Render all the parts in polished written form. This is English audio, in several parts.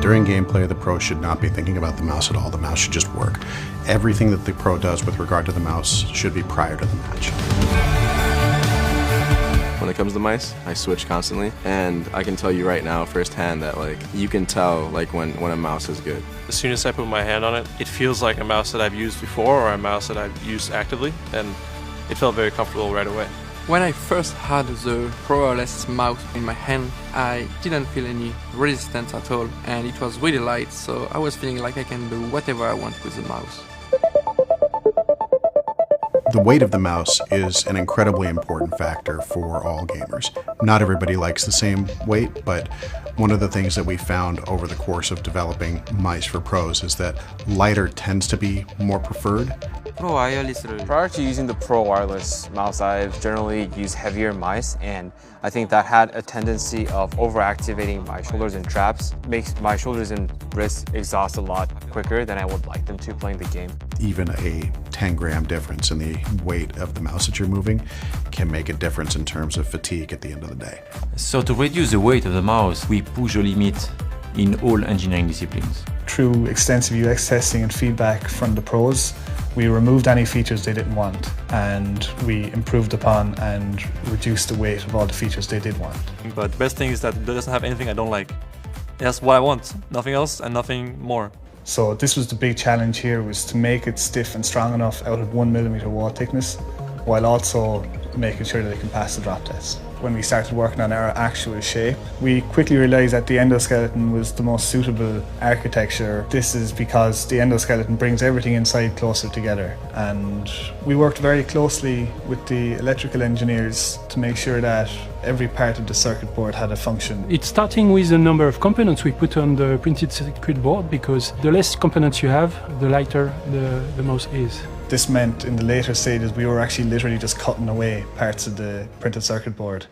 During gameplay, the pro should not be thinking about the mouse at all. The mouse should just work. Everything that the pro does with regard to the mouse should be prior to the match. When it comes to mice, I switch constantly, and I can tell you right now firsthand that you can tell when a mouse is good. As soon as I put my hand on it, it feels like a mouse that I've used before or a mouse that I've used actively, and it felt very comfortable right away. When I first had the Pro wireless mouse in my hand, I didn't feel any resistance at all, and it was really light, so I was feeling like I can do whatever I want with the mouse. The weight of the mouse is an incredibly important factor for all gamers. Not everybody likes the same weight, but one of the things that we found over the course of developing mice for pros is that lighter tends to be more preferred. Prior to using the Pro wireless mouse, I've generally used heavier mice, and I think that had a tendency of overactivating my shoulders and traps, makes my shoulders and wrists exhaust a lot quicker than I would like them to playing the game. Even a 10-gram difference in the weight of the mouse that you're moving can make a difference in terms of fatigue at the end of the day. So to reduce the weight of the mouse, we push the limit in all engineering disciplines. Through extensive UX testing and feedback from the pros, we removed any features they didn't want, and we improved upon and reduced the weight of all the features they did want. But the best thing is that it doesn't have anything I don't like. That's what I want, nothing else and nothing more. So this was the big challenge here, was to make it stiff and strong enough out of 1mm wall thickness, while also making sure that it can pass the drop test. When we started working on our actual shape, we quickly realised that the endoskeleton was the most suitable architecture. This is because the endoskeleton brings everything inside closer together, and we worked very closely with the electrical engineers to make sure that every part of the circuit board had a function. It's starting with the number of components we put on the printed circuit board, because the less components you have, the lighter the mouse is. This meant in the later stages we were actually literally just cutting away parts of the printed circuit board.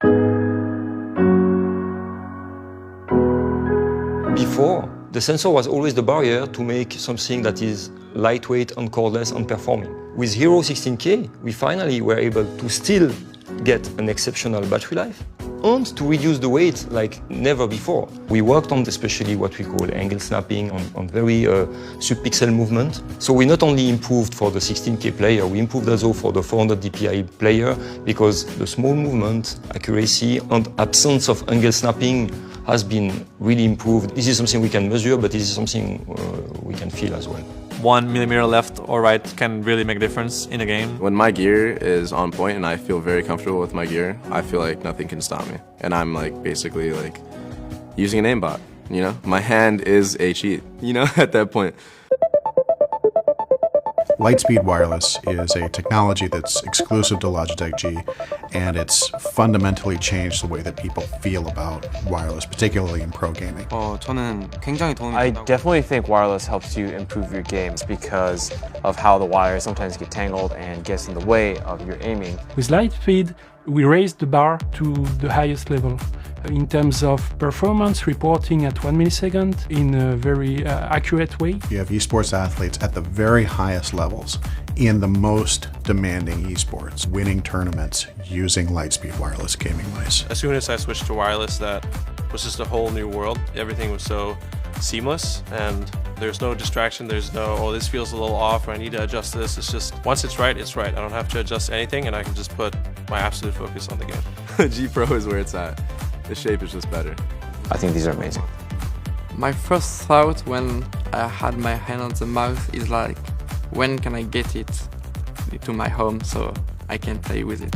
Before, the sensor was always the barrier to make something that is lightweight and cordless and performing. With Hero 16K, we finally were able to still get an exceptional battery life and to reduce the weight like never before. We worked on especially what we call angle snapping, on very sub-pixel movement. So we not only improved for the 16K player, we improved also for the 400 DPI player, because the small movement, accuracy and absence of angle snapping has been really improved. This is something we can measure, but this is something we can feel as well. 1 millimeter left or right can really make a difference in a game. When my gear is on point and I feel very comfortable with my gear, I feel like nothing can stop me. And I'm basically using an aimbot, you know? My hand is a cheat, you know, at that point. Lightspeed Wireless is a technology that's exclusive to Logitech G, and it's fundamentally changed the way that people feel about wireless, particularly in pro gaming. I definitely think wireless helps you improve your games because of how the wires sometimes get tangled and gets in the way of your aiming. With Lightspeed, we raised the bar to the highest level in terms of performance, reporting at 1 millisecond in a very accurate way. You have esports athletes at the very highest levels in the most demanding esports, winning tournaments using Lightspeed wireless gaming mice. As soon as I switched to wireless, that was just a whole new world. Everything was so seamless, and there's no distraction, there's no, oh, this feels a little off, or I need to adjust this. It's just, once it's right, it's right. I don't have to adjust anything, and I can just put my absolute focus on the game. G Pro is where it's at. The shape is just better. I think these are amazing. My first thought when I had my hand on the mouse is when can I get it to my home so I can play with it?